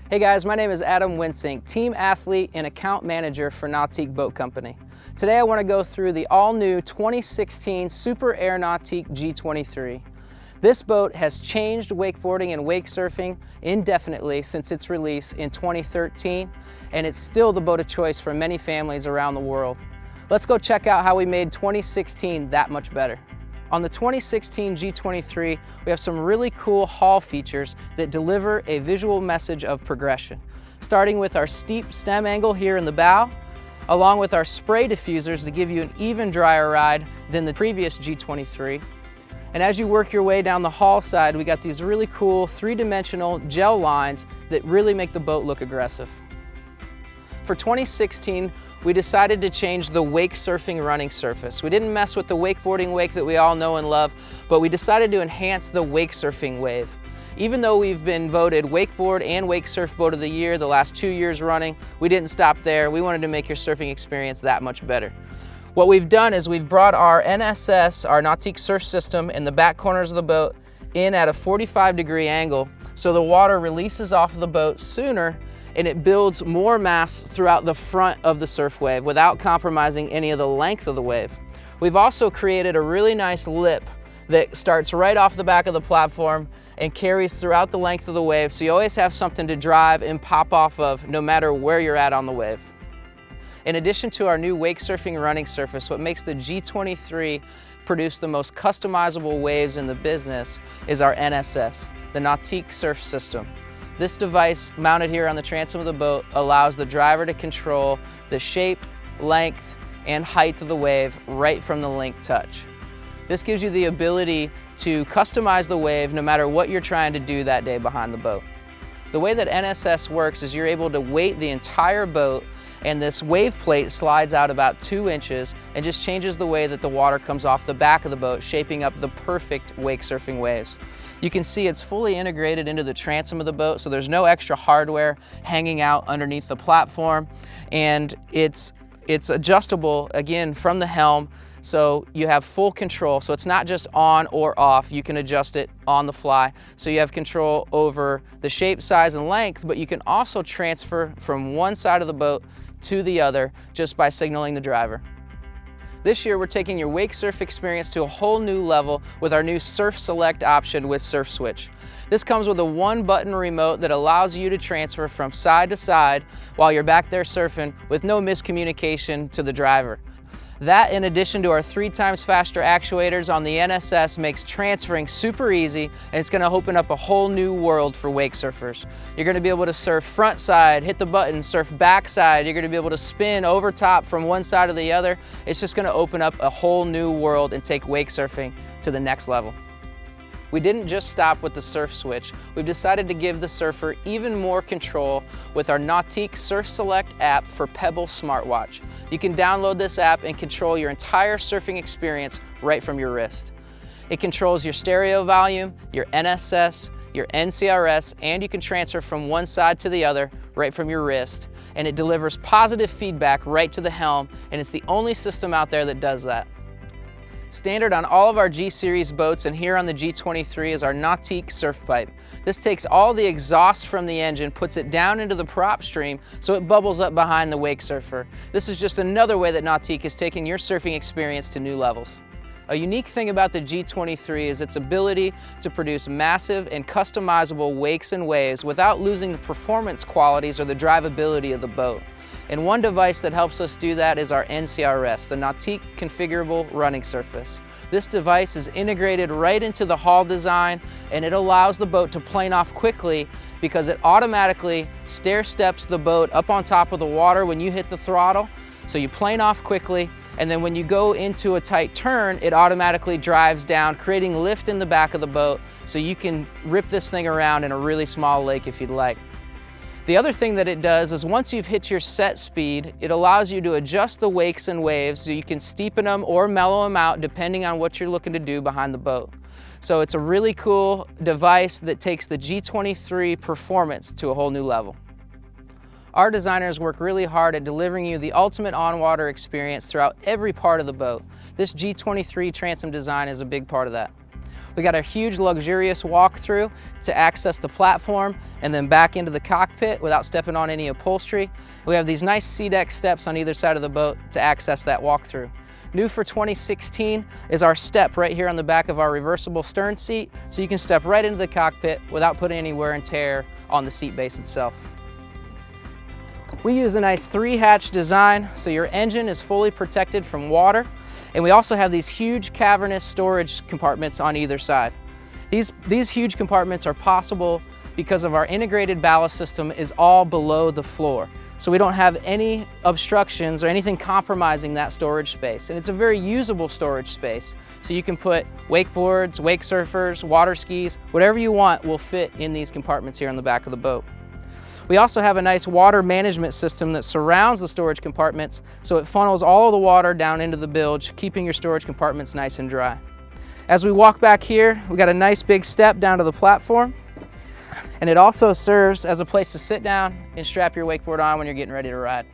Hey guys, my name is Adam Winsink, team athlete and account manager for Nautique Boat Company. Today I want to go through the all-new 2016 Super Air Nautique G23. This boat has changed wakeboarding and wake surfing indefinitely since its release in 2013, and it's still the boat of choice for many families around the world. Let's go check out how we made 2016 that much better. On the 2016 G23, we have some really cool hull features that deliver a visual message of progression, starting with our steep stem angle here in the bow, along with our spray diffusers to give you an even drier ride than the previous G23. And as you work your way down the hull side, we got these really cool three-dimensional gel lines that really make the boat look aggressive. For 2016, we decided to change the wake surfing running surface. We didn't mess with the wakeboarding wake that we all know and love, but we decided to enhance the wake surfing wave. Even though we've been voted Wakeboard and Wake Surf Boat of the Year the last 2 years running, we didn't stop there. We wanted to make your surfing experience that much better. What we've done is we've brought our NSS, our Nautique Surf System, in the back corners of the boat in at a 45-degree angle, so the water releases off the boat sooner and it builds more mass throughout the front of the surf wave without compromising any of the length of the wave. We've also created a really nice lip that starts right off the back of the platform and carries throughout the length of the wave, so you always have something to drive and pop off of no matter where you're at on the wave. In addition to our new wake surfing running surface, what makes the G23 produce the most customizable waves in the business is our NSS, the Nautique Surf System. This device mounted here on the transom of the boat allows the driver to control the shape, length, and height of the wave right from the link touch. This gives you the ability to customize the wave no matter what you're trying to do that day behind the boat. The way that NSS works is you're able to weight the entire boat, and this wave plate slides out about 2 inches and just changes the way that the water comes off the back of the boat, shaping up the perfect wake surfing waves. You can see it's fully integrated into the transom of the boat, so there's no extra hardware hanging out underneath the platform, and it's adjustable again from the helm, so you have full control. So it's not just on or off, you can adjust it on the fly. So you have control over the shape, size, and length, but you can also transfer from one side of the boat to the other just by signaling the driver. This year we're taking your wake surf experience to a whole new level with our new Surf Select option with Surf Switch. This comes with a 1-button remote that allows you to transfer from side to side while you're back there surfing with no miscommunication to the driver. That, in addition to our 3 times faster actuators on the NSS, makes transferring super easy, and it's going to open up a whole new world for wake surfers. You're going to be able to surf front side, hit the button, surf back side. You're going to be able to spin over top from one side to the other. It's just going to open up a whole new world and take wake surfing to the next level. We didn't just stop with the Surf Switch. We've decided to give the surfer even more control with our Nautique Surf Select app for Pebble smartwatch. You can download this app and control your entire surfing experience right from your wrist. It controls your stereo volume, your NSS, your NCRS, and you can transfer from one side to the other right from your wrist. And it delivers positive feedback right to the helm, and it's the only system out there that does that. Standard on all of our G-Series boats and here on the G23 is our Nautique Surf Pipe. This takes all the exhaust from the engine, puts it down into the prop stream so it bubbles up behind the wake surfer. This is just another way that Nautique is taking your surfing experience to new levels. A unique thing about the G23 is its ability to produce massive and customizable wakes and waves without losing the performance qualities or the drivability of the boat. And one device that helps us do that is our NCRS, the Nautique Configurable Running Surface. This device is integrated right into the hull design, and it allows the boat to plane off quickly because it automatically stair steps the boat up on top of the water when you hit the throttle. So you plane off quickly, and then when you go into a tight turn, it automatically drives down, creating lift in the back of the boat, so you can rip this thing around in a really small lake if you'd like. The other thing that it does is once you've hit your set speed, it allows you to adjust the wakes and waves so you can steepen them or mellow them out depending on what you're looking to do behind the boat. So it's a really cool device that takes the G23 performance to a whole new level. Our designers work really hard at delivering you the ultimate on-water experience throughout every part of the boat. This G23 Transom Design is a big part of that. We got a huge luxurious walkthrough to access the platform and then back into the cockpit without stepping on any upholstery. We have these nice SeaDeck steps on either side of the boat to access that walkthrough. New for 2016 is our step right here on the back of our reversible stern seat, so you can step right into the cockpit without putting any wear and tear on the seat base itself. We use a nice 3-hatch design, so your engine is fully protected from water. And we also have these huge cavernous storage compartments on either side. These huge compartments are possible because of our integrated ballast system is all below the floor. So we don't have any obstructions or anything compromising that storage space. And it's a very usable storage space. So you can put wakeboards, wake surfers, water skis, whatever you want will fit in these compartments here on the back of the boat. We also have a nice water management system that surrounds the storage compartments, so it funnels all of the water down into the bilge, keeping your storage compartments nice and dry. As we walk back here, we got a nice big step down to the platform, and it also serves as a place to sit down and strap your wakeboard on when you're getting ready to ride.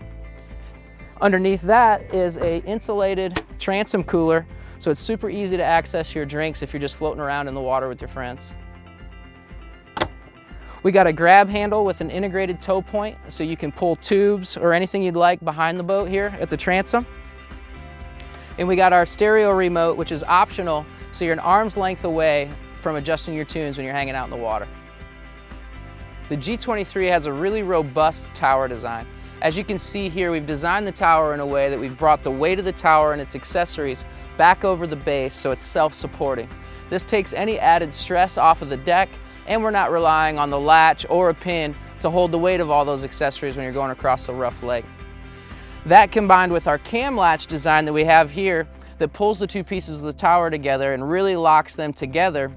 Underneath that is a insulated transom cooler, so it's super easy to access your drinks if you're just floating around in the water with your friends. We got a grab handle with an integrated tow point, so you can pull tubes or anything you'd like behind the boat here at the transom. And we got our stereo remote, which is optional, so you're an arm's length away from adjusting your tunes when you're hanging out in the water. The G23 has a really robust tower design. As you can see here, we've designed the tower in a way that we've brought the weight of the tower and its accessories back over the base so it's self-supporting. This takes any added stress off of the deck, and we're not relying on the latch or a pin to hold the weight of all those accessories when you're going across the rough lake. That combined with our cam latch design that we have here that pulls the two pieces of the tower together and really locks them together,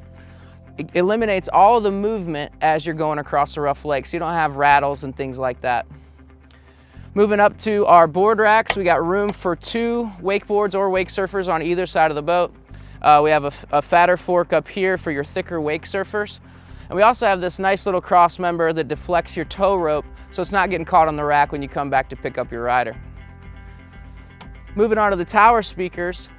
it eliminates all of the movement as you're going across the rough lake, so you don't have rattles and things like that. Moving up to our board racks, we got room for 2 wakeboards or wake surfers on either side of the boat. We have a fatter fork up here for your thicker wake surfers. And we also have this nice little cross member that deflects your tow rope so it's not getting caught on the rack when you come back to pick up your rider. Moving on to the tower speakers,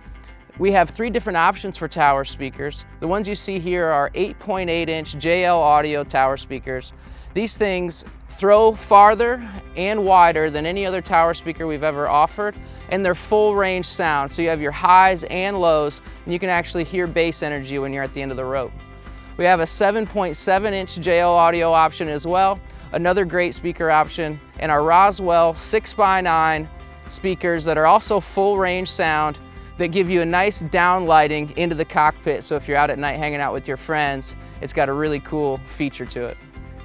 we have 3 different options for tower speakers. The ones you see here are 8.8-inch JL Audio tower speakers. These things throw farther and wider than any other tower speaker we've ever offered, and they're full range sound, so you have your highs and lows, and you can actually hear bass energy when you're at the end of the rope. We have a 7.7-inch JL Audio option as well, another great speaker option, and our Roswell 6x9 speakers that are also full range sound that give you a nice down lighting into the cockpit, so if you're out at night hanging out with your friends, it's got a really cool feature to it.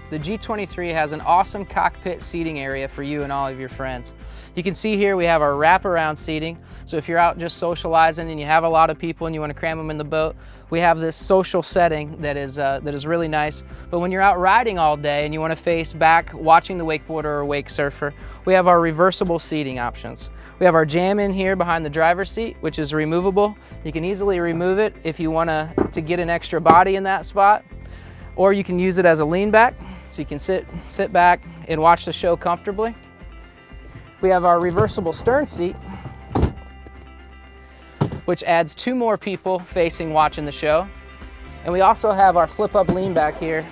The G23 has an awesome cockpit seating area for you and all of your friends. You can see here we have our wraparound seating, so if you're out just socializing and you have a lot of people and you want to cram them in the boat, we have this social setting that is really nice. But when you're out riding all day and you want to face back watching the wakeboarder or wake surfer, we have our reversible seating options. We have our jam in here behind the driver's seat, which is removable. You can easily remove it if you want to get an extra body in that spot, or you can use it as a lean back, so you can sit back and watch the show comfortably. We have our reversible stern seat, which adds 2 more people facing watching the show. And we also have our flip up lean back here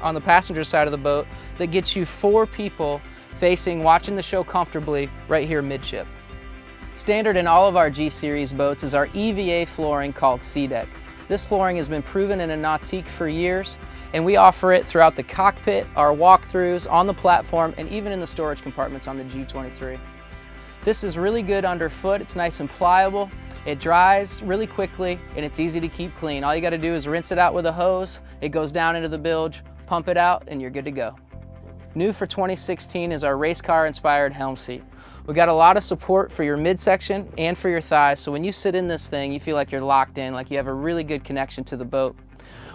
on the passenger side of the boat that gets you 4 people facing watching the show comfortably right here midship. Standard in all of our G-Series boats is our EVA flooring called SeaDeck. This flooring has been proven in a Nautique for years, and we offer it throughout the cockpit, our walkthroughs, on the platform, and even in the storage compartments on the G23. This is really good underfoot. It's nice and pliable. It dries really quickly, and it's easy to keep clean. All you got to do is rinse it out with a hose. It goes down into the bilge, pump it out, and you're good to go. New for 2016 is our race car inspired Helm Seat. We got a lot of support for your midsection and for your thighs, so when you sit in this thing, you feel like you're locked in, like you have a really good connection to the boat.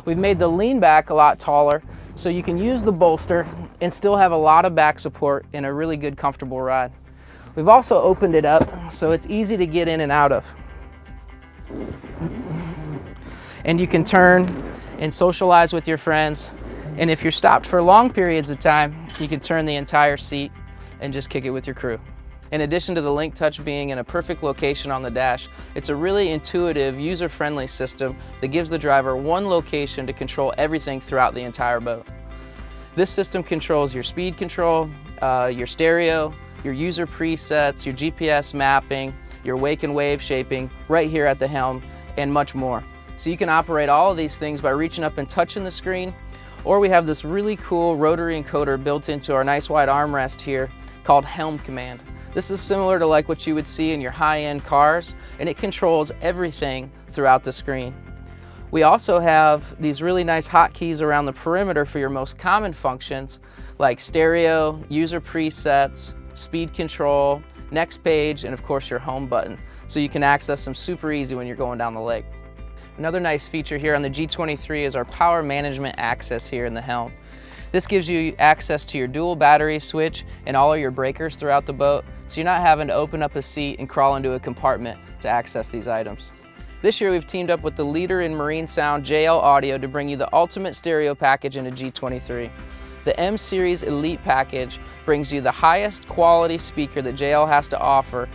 We've made the lean back a lot taller, so you can use the bolster and still have a lot of back support in a really good, comfortable ride. We've also opened it up so it's easy to get in and out of. And you can turn and socialize with your friends. And if you're stopped for long periods of time, you can turn the entire seat and just kick it with your crew. In addition to the Link Touch being in a perfect location on the dash, it's a really intuitive, user-friendly system that gives the driver one location to control everything throughout the entire boat. This system controls your speed control, your stereo, your user presets, your GPS mapping, your wake and wave shaping right here at the helm, and much more. So you can operate all of these things by reaching up and touching the screen, or we have this really cool rotary encoder built into our nice wide armrest here called Helm Command. This is similar to like what you would see in your high-end cars, and it controls everything throughout the screen. We also have these really nice hotkeys around the perimeter for your most common functions like stereo, user presets, speed control, next page, and of course your home button. So you can access them super easy when you're going down the lake. Another nice feature here on the G23 is our power management access here in the helm. This gives you access to your dual battery switch and all of your breakers throughout the boat, so you're not having to open up a seat and crawl into a compartment to access these items. This year we've teamed up with the leader in marine sound, JL Audio, to bring you the ultimate stereo package in a G23. The M Series Elite package brings you the highest quality speaker that JL has to offer,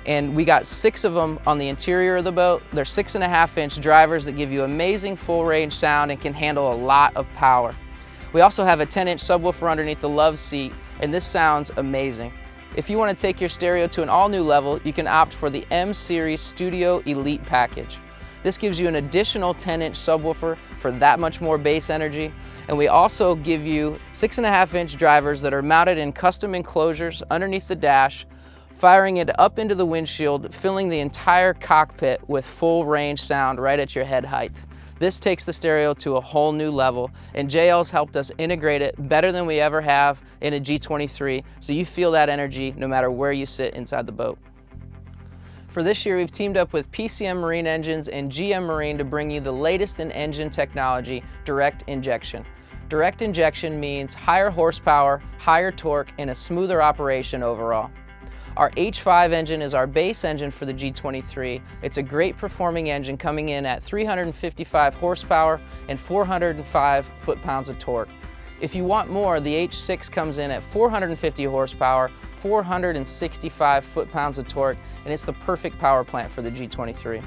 and we got 6 of them on the interior of the boat. They're 6.5-inch drivers that give you amazing full range sound and can handle a lot of power. We also have a 10-inch subwoofer underneath the love seat, and this sounds amazing. If you want to take your stereo to an all-new level, you can opt for the M Series Studio Elite package. This gives you an additional 10-inch subwoofer for that much more bass energy, and we also give you 6.5-inch drivers that are mounted in custom enclosures underneath the dash, firing it up into the windshield, filling the entire cockpit with full range sound right at your head height. This takes the stereo to a whole new level, and JL's helped us integrate it better than we ever have in a G23, so you feel that energy no matter where you sit inside the boat. For this year, we've teamed up with Pcm Marine Engines and GM Marine to bring you the latest in engine technology, direct injection. Direct injection means higher horsepower, higher torque, and a smoother operation overall. Our H5 engine is our base engine for the G23. It's a great performing engine coming in at 355 horsepower and 405 foot-pounds of torque. If you want more, the H6 comes in at 450 horsepower, 465 foot-pounds of torque, and it's the perfect power plant for the G23.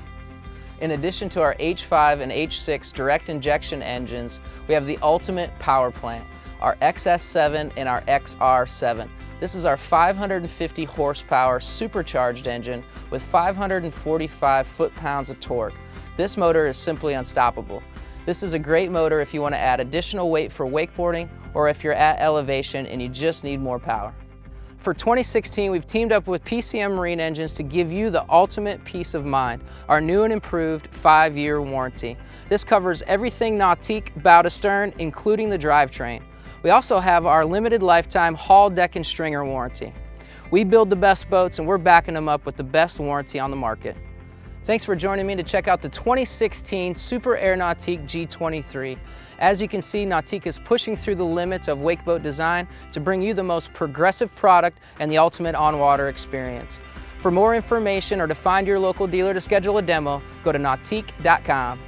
In addition to our H5 and H6 direct injection engines, we have the ultimate power plant, our XS7 and our XR7. This is our 550 horsepower supercharged engine with 545 foot-pounds of torque. This motor is simply unstoppable. This is a great motor if you want to add additional weight for wakeboarding or if you're at elevation and you just need more power. For 2016, we've teamed up with Pcm Marine Engines to give you the ultimate peace of mind, our new and improved 5-year warranty. This covers everything Nautique bow to stern, including the drivetrain. We also have our limited lifetime hull, deck, and stringer warranty. We build the best boats and we're backing them up with the best warranty on the market. Thanks for joining me to check out the 2016 Super Air Nautique G23. As you can see, Nautique is pushing through the limits of wakeboat design to bring you the most progressive product and the ultimate on-water experience. For more information or to find your local dealer to schedule a demo, go to nautique.com.